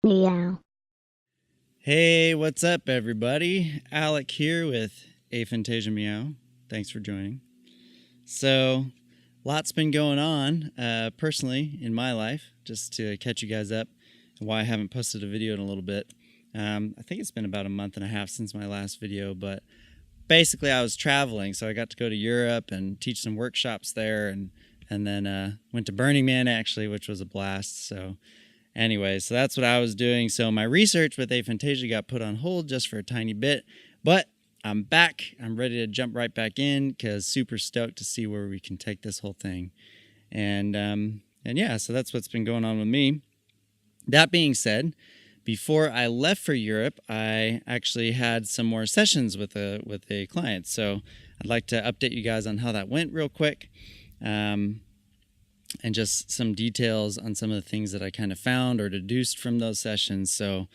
Meow. Hey, what's up, everybody? Alec here with Aphantasia Meow. Thanks for joining. So, lots been going on personally in my life, just to catch you guys up and why I haven't posted a video in a little bit. I think it's been about a month and a half since my last video, but basically I was traveling, so I got to go to Europe and teach some workshops there, and then went to Burning Man, actually, which was a blast. So anyway, so that's what I was doing. So my research with Aphantasia got put on hold just for a tiny bit, but I'm back. I'm ready to jump right back in because super stoked to see where we can take this whole thing. And yeah, so that's what's been going on with me. That being said, before I left for Europe, I actually had some more sessions with a client. So I'd like to update you guys on how that went real quick. And just some details on some of the things that I kind of found or deduced from those sessions. So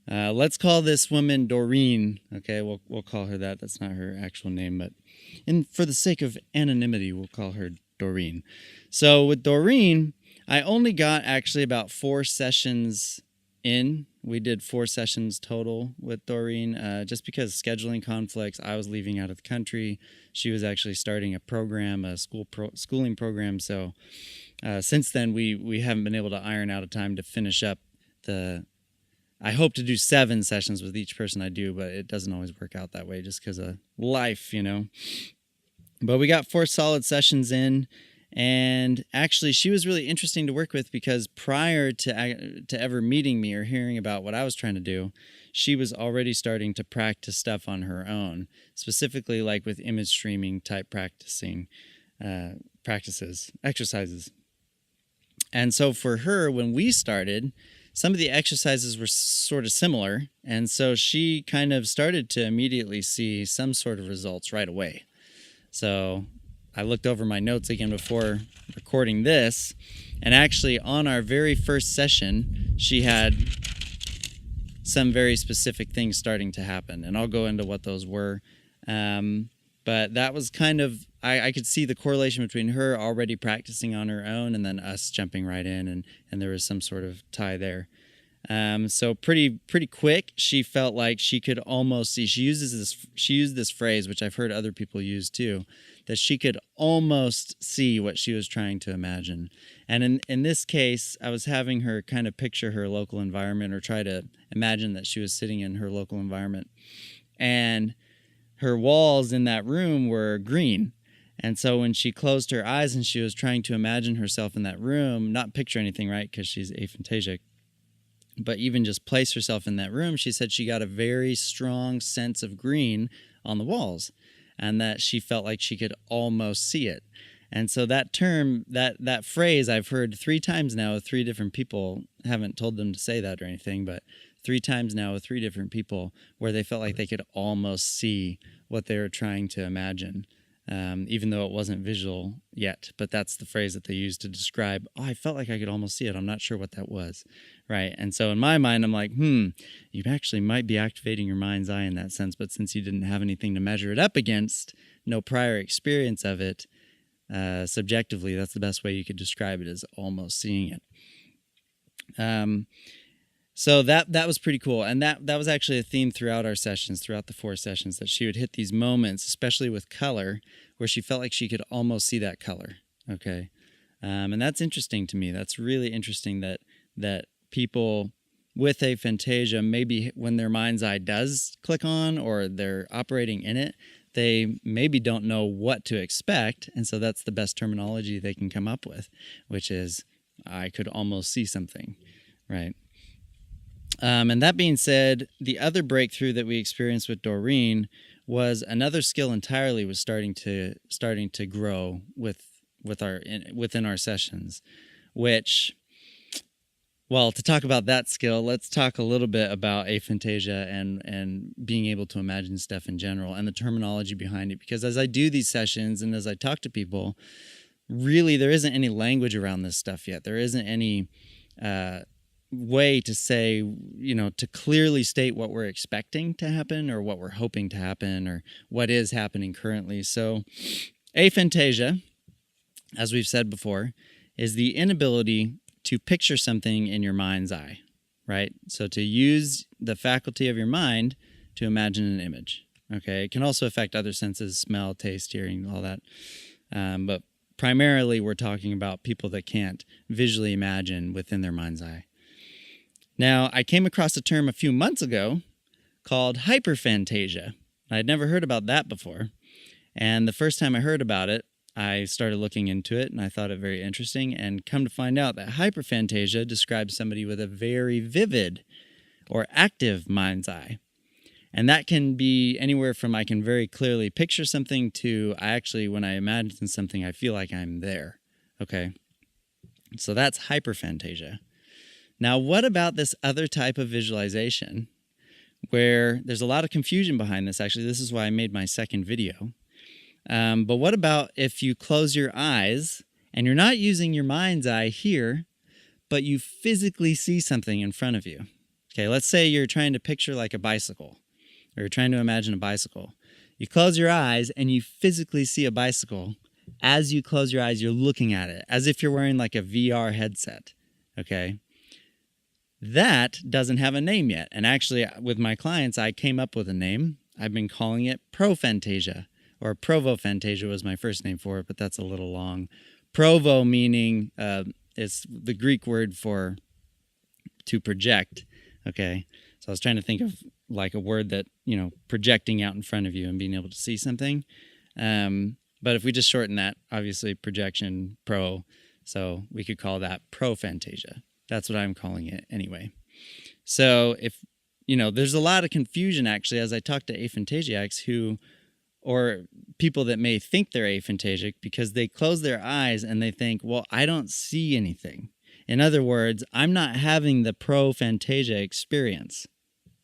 let's call this woman Doreen. Okay, we'll call her that. That's not her actual name, but for the sake of anonymity, we'll call her Doreen. So with Doreen, I only got actually about 4 sessions in. We did 4 sessions total with Doreen, just because scheduling conflicts. I was leaving out of the country. She was actually starting a program, a schooling program. So since then, we haven't been able to iron out a time to finish up I hope to do 7 sessions with each person I do, but it doesn't always work out that way just because of life, you know. But we got 4 solid sessions in. And actually, she was really interesting to work with because prior to ever meeting me or hearing about what I was trying to do, she was already starting to practice stuff on her own, specifically like with image streaming type exercises. And so for her, when we started, some of the exercises were sort of similar. And so she kind of started to immediately see some sort of results right away. So I looked over my notes again before recording this, and actually on our very first session, she had some very specific things starting to happen, and I'll go into what those were. But that was kind of, I could see the correlation between her already practicing on her own and then us jumping right in, and there was some sort of tie there. So pretty quick, she felt like she could almost see. She used this phrase, which I've heard other people use too, that she could almost see what she was trying to imagine. And in this case, I was having her kind of picture her local environment or try to imagine that she was sitting in her local environment. And her walls in that room were green. And so when she closed her eyes and she was trying to imagine herself in that room, not picture anything, right, because she's aphantasic, but even just place herself in that room, she said she got a very strong sense of green on the walls and that she felt like she could almost see it. And so that term, that phrase I've heard 3 times now with 3 different people. Haven't told them to say that or anything, but 3 times now with 3 different people where they felt like they could almost see what they were trying to imagine. Even though it wasn't visual yet, but that's the phrase that they used to describe, oh, I felt like I could almost see it. I'm not sure what that was, right? And so in my mind, I'm like, you actually might be activating your mind's eye in that sense, but since you didn't have anything to measure it up against, no prior experience of it, subjectively, that's the best way you could describe it, is almost seeing it. So that was pretty cool. And that was actually a theme throughout our sessions, throughout the 4 sessions, that she would hit these moments, especially with color, where she felt like she could almost see that color. Okay. And that's interesting to me. That's really interesting that people with aphantasia, maybe when their mind's eye does click on or they're operating in it, they maybe don't know what to expect. And so that's the best terminology they can come up with, which is, I could almost see something, right? And that being said, the other breakthrough that we experienced with Doreen was another skill entirely was starting to grow within our sessions, which, well, to talk about that skill, let's talk a little bit about aphantasia and being able to imagine stuff in general and the terminology behind it. Because as I do these sessions and as I talk to people, really there isn't any language around this stuff yet. There isn't any way to say, to clearly state what we're expecting to happen or what we're hoping to happen or what is happening currently. So aphantasia, as we've said before, is the inability to picture something in your mind's eye, right? So to use the faculty of your mind to imagine an image. Okay, it can also affect other senses, smell, taste, hearing, all that. But primarily we're talking about people that can't visually imagine within their mind's eye. Now, I came across a term a few months ago called hyperphantasia. I'd never heard about that before. And the first time I heard about it, I started looking into it and I thought it very interesting, and come to find out that hyperphantasia describes somebody with a very vivid or active mind's eye. And that can be anywhere from I can very clearly picture something to I actually, when I imagine something, I feel like I'm there. Okay. So that's hyperphantasia. Now, what about this other type of visualization where there's a lot of confusion behind this? Actually, this is why I made my second video. But what about if you close your eyes and you're not using your mind's eye here, but you physically see something in front of you? Okay, let's say you're trying to picture like a bicycle, or you're trying to imagine a bicycle. You close your eyes and you physically see a bicycle. As you close your eyes, you're looking at it as if you're wearing like a VR headset. Okay? That doesn't have a name yet. And actually, with my clients, I came up with a name. I've been calling it prophantasia, or provophantasia was my first name for it, but that's a little long. Provo meaning is the Greek word for to project. Okay? So I was trying to think of like a word that, projecting out in front of you and being able to see something. But if we just shorten that, obviously projection, pro, so we could call that prophantasia. That's what I'm calling it anyway. So if, there's a lot of confusion actually as I talk to aphantasiacs or people that may think they're aphantasic because they close their eyes and they think, well, I don't see anything. In other words, I'm not having the prophantasia experience.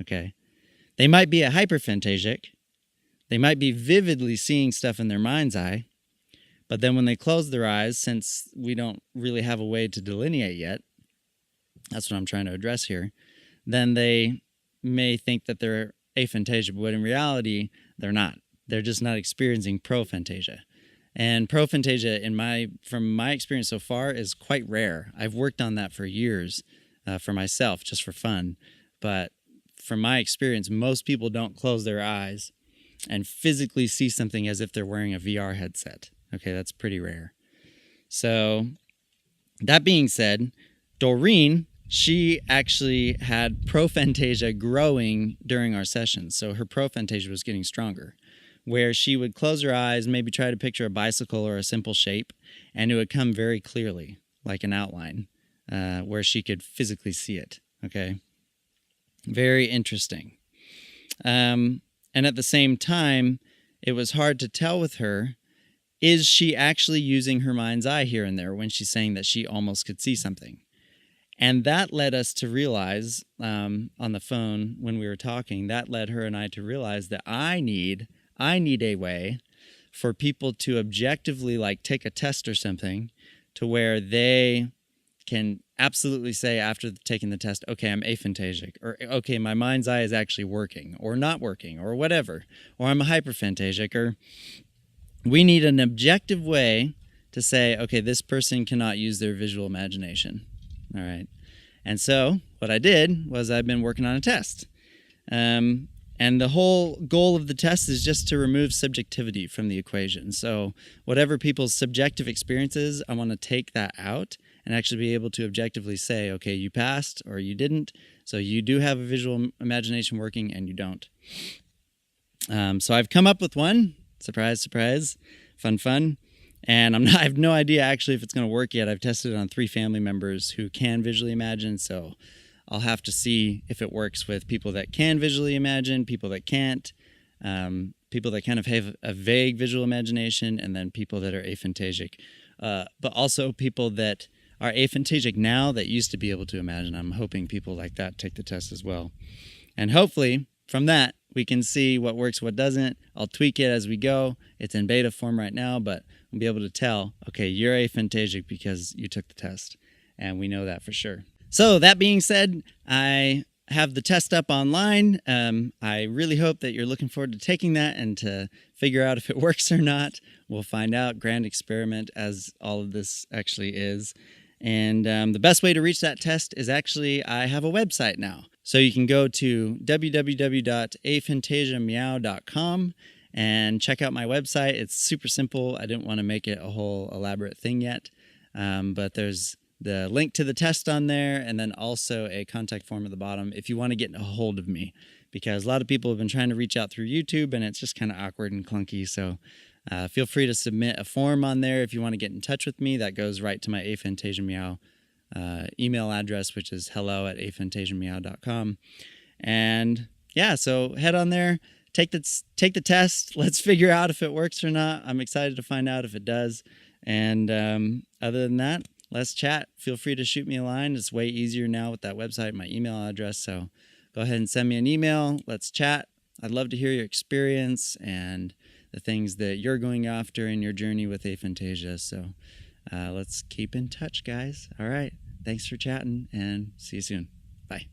Okay. They might be a hyperphantasic. They might be vividly seeing stuff in their mind's eye. But then when they close their eyes, since we don't really have a way to delineate yet, that's what I'm trying to address here, then they may think that they're aphantasia, but in reality, they're not. They're just not experiencing prophantasia. And prophantasia, from my experience so far, is quite rare. I've worked on that for years for myself, just for fun. But from my experience, most people don't close their eyes and physically see something as if they're wearing a VR headset. Okay, that's pretty rare. So that being said, Doreen, she actually had prophantasia growing during our sessions. So her prophantasia was getting stronger, where she would close her eyes, maybe try to picture a bicycle or a simple shape, and it would come very clearly, like an outline, where she could physically see it. Okay? Very interesting. And at the same time, it was hard to tell with her, is she actually using her mind's eye here and there when she's saying that she almost could see something? And that led us to realize, on the phone when we were talking, that led her and I to realize that I need a way for people to objectively like take a test or something to where they can absolutely say after taking the test, okay, I'm aphantasic, or okay, my mind's eye is actually working or not working or whatever, or I'm a hyperphantasic, or we need an objective way to say, okay, this person cannot use their visual imagination. All right. And so what I did was I've been working on a test. And the whole goal of the test is just to remove subjectivity from the equation. So whatever people's subjective experience is, I want to take that out and actually be able to objectively say, okay, you passed or you didn't. So you do have a visual imagination working and you don't. So I've come up with one. Surprise, surprise. Fun. And I have no idea actually if it's going to work yet. I've tested it on 3 family members who can visually imagine. So I'll have to see if it works with people that can visually imagine, people that can't, people that kind of have a vague visual imagination, and then people that are aphantasic. But also people that are aphantasic now that used to be able to imagine. I'm hoping people like that take the test as well. And hopefully from that, we can see what works, what doesn't. I'll tweak it as we go. It's in beta form right now, but we'll be able to tell, okay, you're aphantasic because you took the test. And we know that for sure. So that being said, I have the test up online. I really hope that you're looking forward to taking that and to figure out if it works or not. We'll find out. Grand experiment, as all of this actually is. And the best way to reach that test is actually, I have a website now. So you can go to www.aphantasiameow.com and check out my website. It's super simple. I didn't want to make it a whole elaborate thing yet. But there's the link to the test on there, and then also a contact form at the bottom if you want to get a hold of me, because a lot of people have been trying to reach out through YouTube and it's just kind of awkward and clunky. So feel free to submit a form on there if you want to get in touch with me. That goes right to my Aphantasia Meow email address, which is hello@aphantasiameow.com. And yeah, so head on there, take the test. Let's figure out if it works or not. I'm excited to find out if it does. And other than that, let's chat. Feel free to shoot me a line. It's way easier now with that website, my email address. So go ahead and send me an email. Let's chat. I'd love to hear your experience and the things that you're going after in your journey with aphantasia. So let's keep in touch, guys. All right. Thanks for chatting, and see you soon. Bye.